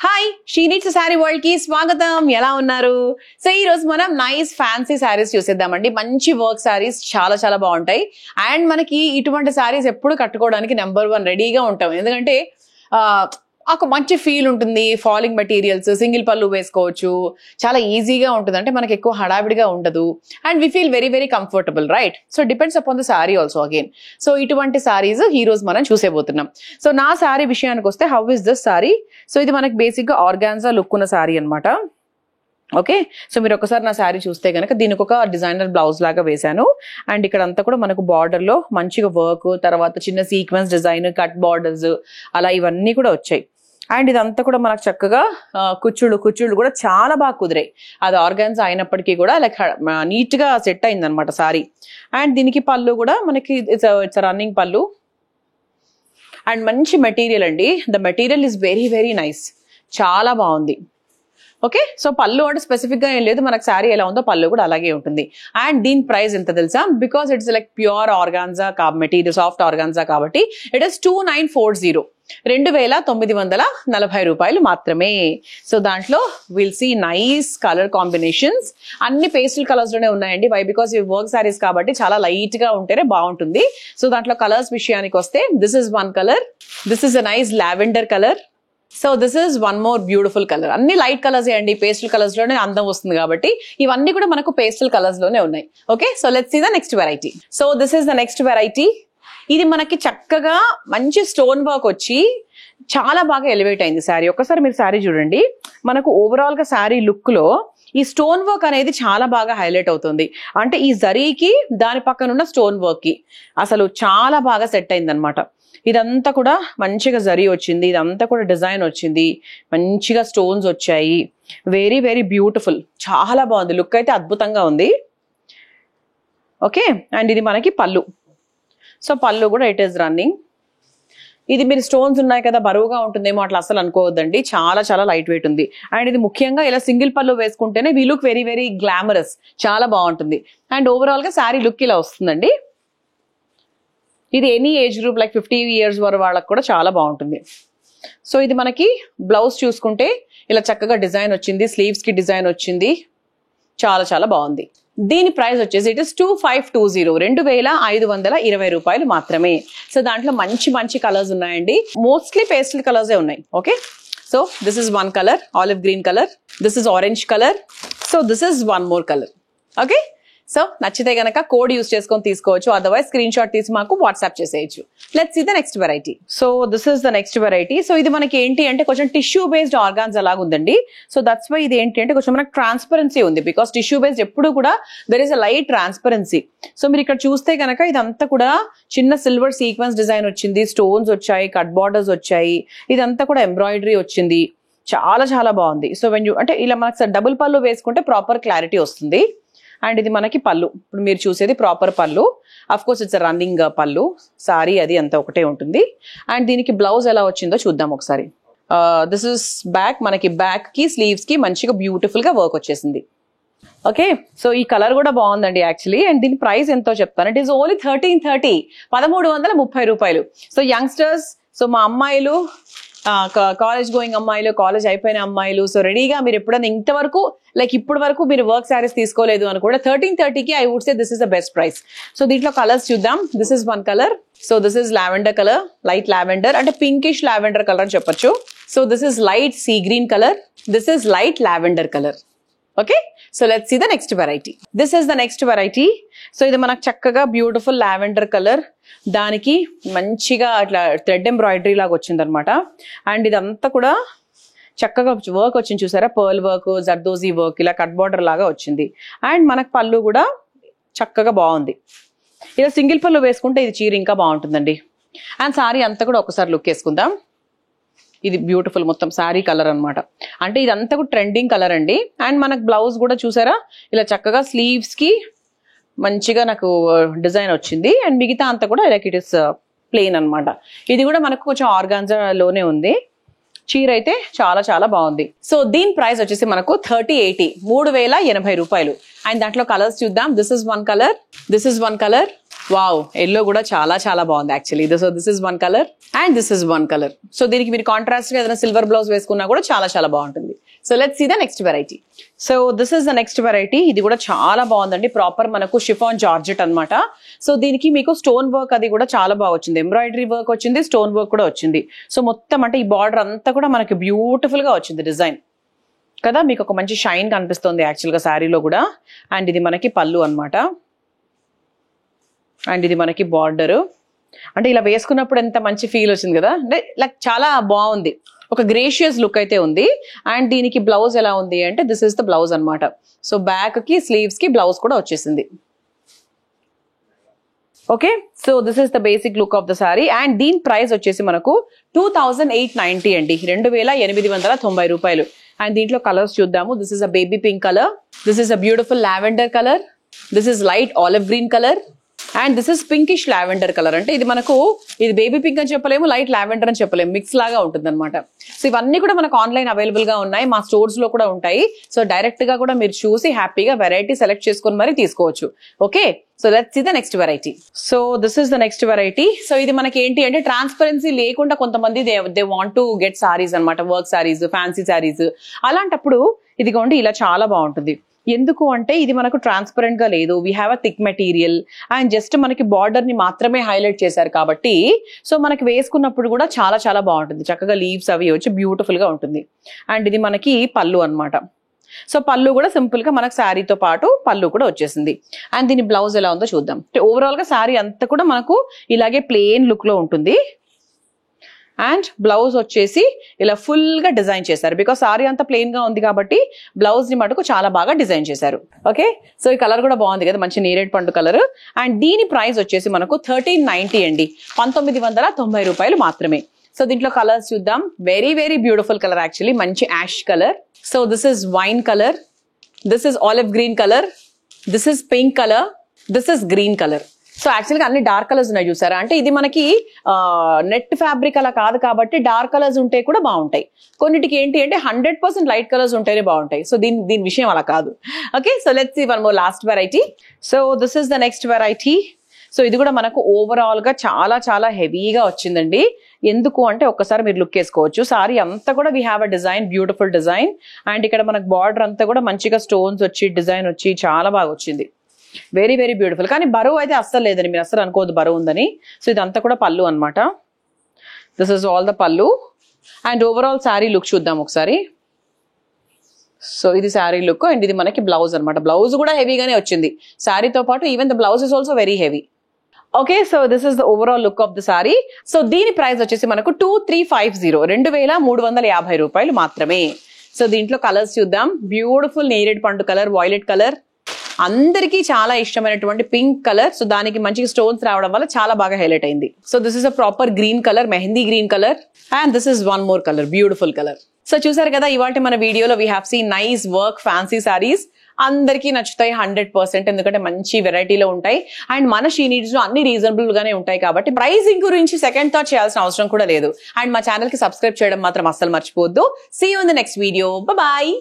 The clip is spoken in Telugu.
Hi she needs sari world కి స్వాగతం. ఎలా ఉన్నారు? సో ఈ రోజు మనం నైస్ ఫ్యాన్సీ శారీస్ చూసేద్దామండి. మంచి వర్క్ శారీస్ చాలా చాలా బాగుంటాయి. అండ్ మనకి ఇటువంటి శారీస్ ఎప్పుడు కట్టుకోవడానికి నెంబర్ 1 రెడీగా ఉంటాం. ఎందుకంటే ఒక మంచి ఫీల్ ఉంటుంది. ఫాలింగ్ మెటీరియల్స్, సింగిల్ పళ్ళు వేసుకోవచ్చు, చాలా ఈజీగా ఉంటుంది. అంటే మనకి ఎక్కువ హడావిడిగా ఉండదు. And we feel very very comfortable, right? So depends upon the sari also again. So ఇటువంటి శారీస్ ఈ రోజు మనం చూసేబోతున్నాం. సో నా శారీ విషయానికి వస్తే, how is this sari? So ఇది మనకి బేసిక్ గా ఆర్గాన్జా లుక్ ఉన్న శారీ అనమాట. ఓకే, సో మీరు ఒకసారి నా శారీ చూస్తే కనుక దీనికి ఒక డిజైనర్ బ్లౌజ్ లాగా వేశాను. అండ్ ఇక్కడ అంతా కూడా మనకు బార్డర్ లో మంచిగా వర్క్, తర్వాత చిన్న సీక్వెన్స్ డిజైన్, కట్ బార్డర్స్, అలా ఇవన్నీ కూడా వచ్చాయి. అండ్ ఇదంతా కూడా మనకు చక్కగా కుచ్చుళ్ళు కూడా చాలా బాగా కుదిరాయి. అది ఆర్గాన్స్ అయినప్పటికీ కూడా లైక్ నీట్ గా సెట్ అయింది అనమాట సారీ. అండ్ దీనికి పళ్ళు కూడా మనకి ఇట్స్ రన్నింగ్ పళ్ళు. అండ్ మంచి మెటీరియల్ అండి. The material is very very nice, చాలా బాగుంది. ఓకే, సో పళ్ళు అంటే స్పెసిఫిక్ గా ఏం లేదు, మనకు శారీ ఎలా ఉందో పళ్ళు కూడా అలాగే ఉంటుంది. అండ్ దీని ప్రైస్ ఎంత తెలుసా? Because it's like pure organza material, soft organza కాబట్టి ఇట్ ఇస్ 2940, 2940 రూపాయలు మాత్రమే. సో దాంట్లో will see nice colour combinations. అన్ని పేస్టల్ కలర్స్ లోనే ఉన్నాయండి. వై? బికాస్ ఇవి వర్క్ శారీస్ కాబట్టి చాలా లైట్ గా ఉంటేనే బాగుంటుంది. సో దాంట్లో కలర్స్ విషయానికి వస్తే, this is one colour, this is a nice lavender colour. So this is one more beautiful colour. అన్ని లైట్ కలర్స్ అండి, పేస్టల్ కలర్స్ లోనే అందం వస్తుంది కాబట్టి ఇవన్నీ కూడా మనకు పేస్టల్ కలర్స్ లోనే ఉన్నాయి. Okay, so let's see the next variety. So this is the next variety. ఇది మనకి చక్కగా మంచి స్టోన్ వర్క్ వచ్చి చాలా బాగా ఎలివేట్ అయింది శారీ. ఒక్కసారి మీరు శారీ చూడండి. మనకు ఓవరాల్ గా శారీ లుక్ లో ఈ స్టోన్ వర్క్ అనేది చాలా బాగా హైలైట్ అవుతుంది. అంటే ఈ జరీకి దాని పక్కన ఉన్న స్టోన్ వర్క్ కి అసలు చాలా బాగా సెట్ అయింది అనమాట. ఇదంతా కూడా మంచిగా జరీ వచ్చింది, ఇదంతా కూడా డిజైన్ వచ్చింది, మంచిగా స్టోన్స్ వచ్చాయి. వెరీ వెరీ బ్యూటిఫుల్, చాలా బాగుంది. లుక్ అయితే అద్భుతంగా ఉంది. ఓకే, అండ్ ఇది మనకి పళ్ళు. సో పళ్ళు కూడా ఇట్ ఈస్ రన్నింగ్. ఇది మీరు స్టోన్స్ ఉన్నాయి కదా బరువుగా ఉంటుందేమో అట్లా అసలు అనుకోవద్దండి, చాలా చాలా లైట్ వెయిట్ ఉంది. అండ్ ఇది ముఖ్యంగా ఇలా సింగిల్ పళ్ళు వేసుకుంటేనే we look very very glamorous, చాలా బాగుంటుంది. అండ్ ఓవరాల్ గా శారీ లుక్ ఇలా వస్తుందండి. ఇది any age group like 50 years వరకు వాళ్ళకి కూడా చాలా బాగుంటుంది. సో ఇది మనకి బ్లౌజ్ చూసుకుంటే ఇలా చక్కగా డిజైన్ వచ్చింది, స్లీవ్స్ కి డిజైన్ వచ్చింది, చాలా చాలా బాగుంది. దీని ప్రైస్ వచ్చేసి ఇట్ ఇస్ 2520, 2520 రూపాయలు మాత్రమే. సో దాంట్లో మంచి మంచి కలర్స్ ఉన్నాయండి. మోస్ట్లీ పేస్టల్ కలర్సే ఉన్నాయి. Okay, so this is one colour, olive green colour. This is orange colour. So this is one more colour. Okay, so నచ్చితే గనక కోడ్ యూస్ చేసుకొని తీసుకోవచ్చు, అదర్వైజ్ స్క్రీన్ షాట్ తీసి మాకు వాట్సాప్ చేసేయచ్చు. Let's see the next variety. So this is the next variety. So ఇది మనకి ఏంటి అంటే కొంచెం టిష్యూ బేస్డ్ ఆర్గాన్స్ అలాగా ఉందండి. సో దట్స్ వై ఇది ఏంటి అంటే కొంచెం మనకు ట్రాన్స్పరెన్సీ ఉంది. బికాస్ టిష్యూ బేస్డ్ ఎప్పుడు కూడా there is a light transparency. So మీరు ఇక్కడ చూస్తే కనుక ఇదంతా కూడా చిన్న సిల్వర్ సీక్వెన్స్ డిజైన్ వచ్చింది, స్టోన్స్ వచ్చాయి, కట్ బార్డర్స్ వచ్చాయి, ఇదంతా కూడా ఎంబ్రాయిడరీ వచ్చింది, చాలా చాలా బాగుంది. సో వెన్ యూ అంటే ఇలా మనకు డబుల్ పళ్ళు వేసుకుంటే ప్రాపర్ క్లారిటీ వస్తుంది. అండ్ ఇది మనకి పళ్ళు. ఇప్పుడు మీరు చూసేది ప్రాపర్ పళ్ళు. అఫ్ కోర్స్ ఇట్స్ రన్నింగ్ పళ్ళు. సారీ అది అంతా ఒకటే ఉంటుంది. అండ్ దీనికి బ్లౌజ్ ఎలా వచ్చిందో చూద్దాం ఒకసారి. This is back. మనకి బ్యాక్ కి స్లీవ్స్ కి మంచిగా బ్యూటిఫుల్ గా వర్క్ వచ్చేసింది. ఓకే, సో ఈ కలర్ కూడా బాగుందండి యాక్చువల్లీ. అండ్ దీని ప్రైస్ ఎంతో చెప్తాను. ఇట్ ఈస్ ఓన్లీ 1330, 1330 రూపాయలు. సో యంగ్స్టర్స్, సో మా అమ్మాయిలు, కాలేజ్ గోయింగ్ అమ్మాయిలు, కాలేజ్ అయిపోయిన అమ్మాయిలు, సో రెడీగా మీరు ఎప్పుడైనా ఇంతవరకు లైక్ ఇప్పటి వరకు మీరు వర్క్ శారీస్ తీసుకోలేదు అని కూడా 1330కి I would say this is the best price. So దీంట్లో కలర్స్ చూద్దాం. This is one colour. So this is lavender colour, light lavender అంటే పింకిష్ లావెండర్ కలర్ అని చెప్పొచ్చు. So this is light sea green colour, this is light lavender colour. Okay, so let's see the next variety. This is the next variety. So ఇది మనకు చక్కగా బ్యూటిఫుల్ లావెండర్ కలర్, దానికి మంచిగా అట్లా థ్రెడ్ ఎంబ్రాయిడరీ లాగా వచ్చింది అనమాట. అండ్ ఇదంతా కూడా చక్కగా వర్క్ వచ్చింది, చూసారా? పర్ల్ వర్క్, జర్దోజీ వర్క్, ఇలా కట్ బార్డర్ లాగా వచ్చింది. అండ్ మనకు పళ్ళు కూడా చక్కగా బాగుంది. ఇలా సింగిల్ పళ్ళు వేసుకుంటే ఇది చీర ఇంకా బాగుంటుందండి. అండ్ సారీ అంతా కూడా ఒకసారి లుక్ వేసుకుందాం. ఇది బ్యూటిఫుల్ మొత్తం శారీ కలర్ అనమాట. అంటే ఇదంతా కూడా ట్రెండింగ్ కలర్ అండి. అండ్ మనకు బ్లౌజ్ కూడా చూసారా ఇలా చక్కగా స్లీవ్స్ కి మంచిగా నాకు డిజైన్ వచ్చింది. అండ్ మిగతా అంతా కూడా లైక్ ఇట్ ఇస్ ప్లెయిన్ అనమాట. ఇది కూడా మనకు కొంచెం ఆర్గాన్జా లోనే ఉంది. చీర అయితే చాలా చాలా బాగుంది. సో దీని ప్రైస్ వచ్చేసి మనకు 3080, 3080 రూపాయలు. అండ్ దాంట్లో కలర్స్ చూద్దాం. This is one colour, this is one colour, wow, yellow కూడా చాలా చాలా బాగుంది actually. So this is one colour and this is one colour. So దీనికి మీరు కాంట్రాస్ట్ గా ఏదైనా సిల్వర్ బ్లౌజ్ వేసుకున్నా కూడా చాలా చాలా బాగుంటుంది. So let's see the next variety. So this is the next variety. ఇది కూడా చాలా బాగుందండి. ప్రాపర్ మనకు షిఫాన్ జార్జెట్ అన్నమాట. సో దీనికి మీకు స్టోన్ వర్క్ అది కూడా చాలా బాగా వచ్చింది. ఎంబ్రాయిడరీ వర్క్ వచ్చింది, స్టోన్ వర్క్ కూడా వచ్చింది. సో మొత్తం అంటే ఈ బార్డర్ అంతా కూడా మనకి బ్యూటిఫుల్ గా వచ్చింది డిజైన్ కదా. మీకు ఒక మంచి షైన్ కనిపిస్తుంది యాక్చువల్ గా శారీలో కూడా. అండ్ ఇది మనకి పళ్ళు అన్నమాట. అండ్ ఇది మనకి బార్డర్. అంటే ఇలా వేసుకున్నప్పుడు ఎంత మంచి ఫీల్ వచ్చింది కదా. అంటే లైక్ చాలా బాగుంది, ఒక గ్రేషియస్ లుక్ అయితే ఉంది. అండ్ దీనికి బ్లౌజ్ ఎలా ఉంది అంటే దిస్ ఇస్ ద బ్లౌజ్ అన్నమాట. సో బ్యాక్ కి స్లీవ్స్ కి బ్లౌజ్ కూడా వచ్చేసింది. Okay, so this is the basic look of the sorry. And దీని ప్రైస్ వచ్చేసి మనకు 2890 అండి, 2890 రూపాయలు. అండ్ దీంట్లో కలర్స్ చూద్దాము. This is a baby pink colour, this is a beautiful lavender colour, this is light olive green colour, and this is pinkish lavender colour. అంటే ఇది మనకు ఇది బేబీ పింక్ అని చెప్పలేము, లైట్ లావెండర్ అని చెప్పలేము, మిక్స్ లాగా ఉంటుంది అనమాట. సో ఇవన్నీ కూడా మనకు ఆన్లైన్ అవైలబుల్ గా ఉన్నాయి, మా స్టోర్స్ లో కూడా ఉంటాయి. సో డైరెక్ట్ గా కూడా మీరు చూసి హ్యాపీగా వెరైటీ సెలెక్ట్ చేసుకొని మరి తీసుకోవచ్చు. Okay, so let's see the next variety. So this is the next variety. So ఇది మనకి ఏంటి అంటే ట్రాన్స్పరెన్సీ లేకుండా కొంతమంది they want to get saris అనమాట, వర్క్ సారీస్, ఫ్యాన్సీ సారీస్. అలాంటప్పుడు ఇదిగోండి ఇలా చాలా బాగుంటుంది. ఎందుకు అంటే ఇది మనకు ట్రాన్స్పరెంట్ గా లేదు, we have a thick material and just మనకి బార్డర్ ని మాత్రమే హైలైట్ చేశారు కాబట్టి సో మనకి వేసుకున్నప్పుడు కూడా చాలా చాలా బాగుంటుంది. చక్కగా లీవ్స్ అవి వచ్చి బ్యూటిఫుల్ గా ఉంటుంది. అండ్ ఇది మనకి పళ్ళు అన్నమాట. సో పళ్ళు కూడా సింపుల్ గా మనకు శారీతో పాటు పళ్ళు కూడా వచ్చేసింది. అండ్ దీని బ్లౌజ్ ఎలా ఉందో చూద్దాం. ఓవరాల్ గా శారీ అంతా కూడా మనకు ఇలాగే ప్లెయిన్ లుక్ లో ఉంటుంది. అండ్ బ్లౌజ్ వచ్చేసి ఇలా ఫుల్ గా డిజైన్ చేశారు, బికాస్ సారీ అంతా ప్లెయిన్ గా ఉంది కాబట్టి బ్లౌజ్ ని మటుకు చాలా బాగా డిజైన్ చేశారు. ఓకే, సో ఈ కలర్ కూడా బాగుంది కదా, మంచి నేరేడ్ పండు కలర్. అండ్ దీని ప్రైస్ వచ్చేసి మనకు 1390 అండి, 1990 రూపాయలు మాత్రమే. సో దీంట్లో కలర్స్ చూద్దాం. Very very beautiful colour actually, మంచి ash colour. So this is wine colour, this is olive green colour, this is pink colour, this is green colour. So యాక్చువల్గా అన్ని డార్క్ కలర్స్ ఉన్నాయి చూసారా. అంటే ఇది మనకి నెట్ ఫ్యాబ్రిక్ అలా కాదు కాబట్టి డార్క్ కలర్స్ ఉంటే కూడా బాగుంటాయి. కొన్నిటికి ఏంటి అంటే 100% లైట్ కలర్స్ ఉంటేనే బాగుంటాయి. సో దీని విషయం అలా కాదు. Okay, so let's see one more last variety. So this is the next variety. So ఇది కూడా మనకు ఓవరాల్ గా చాలా చాలా హెవీగా వచ్చిందండి. ఎందుకు అంటే ఒక్కసారి మీరు లుక్ వేసుకోవచ్చు. సారీ అంతా కూడా we have a design, beautiful design. And ఇక్కడ మనకు బార్డర్ అంతా కూడా మంచిగా స్టోన్స్ వచ్చి డిజైన్ వచ్చి చాలా బాగా వచ్చింది. Very very beautiful. కానీ బరువు అయితే అస్సలు లేదని మీరు అస్సలు అనుకోవద్దు బరువు ఉందని. సో ఇదంతా కూడా పళ్ళు అనమాట. దిస్ ఇస్ ఆల్ ద పళ్ళు. అండ్ ఓవరాల్ శారీ లుక్ చూద్దాం ఒకసారి. సో ఇది శారీ లుక్ అండ్ ఇది మనకి బ్లౌజ్ అనమాట. బ్లౌజ్ కూడా హెవీగానే వచ్చింది శారీతో పాటు. Even the blouse is also very heavy. Okay, so this is the overall look of the sorry. So దీని ప్రైస్ వచ్చేసి మనకు 2350, 2350 రూపాయలు మాత్రమే. సో దీంట్లో కలర్స్ చూద్దాం. బ్యూటిఫుల్ నేరేడ్ పండు కలర్, వాయిలెట్ కలర్, అందరికీ చాలా ఇష్టమైనటువంటి పింక్ కలర్. సో దానికి మంచిగా స్టోన్స్ రావడం వల్ల చాలా బాగా హైలైట్ అయింది. So this is a proper green colour, mehndi green colour. And this is one more colour, beautiful colour. So చూసారు కదా ఇవాళ మన వీడియోలో we have seen nice work fancy saris. అందరికీ నచ్చుతాయి 100%, ఎందుకంటే మంచి వెరైటీలో ఉంటాయి. అండ్ మన షీ నీడ్స్ లో అన్ని రీజనబుల్ గానే ఉంటాయి కాబట్టి ప్రైసింగ్ గురించి సెకండ్ థాట్ చేయాల్సిన అవసరం కూడా లేదు. అండ్ మా ఛానల్ కి సబ్స్క్రైబ్ చేయడం మాత్రం అస్సలు మర్చిపోవద్దు. See you in the next video. Bye.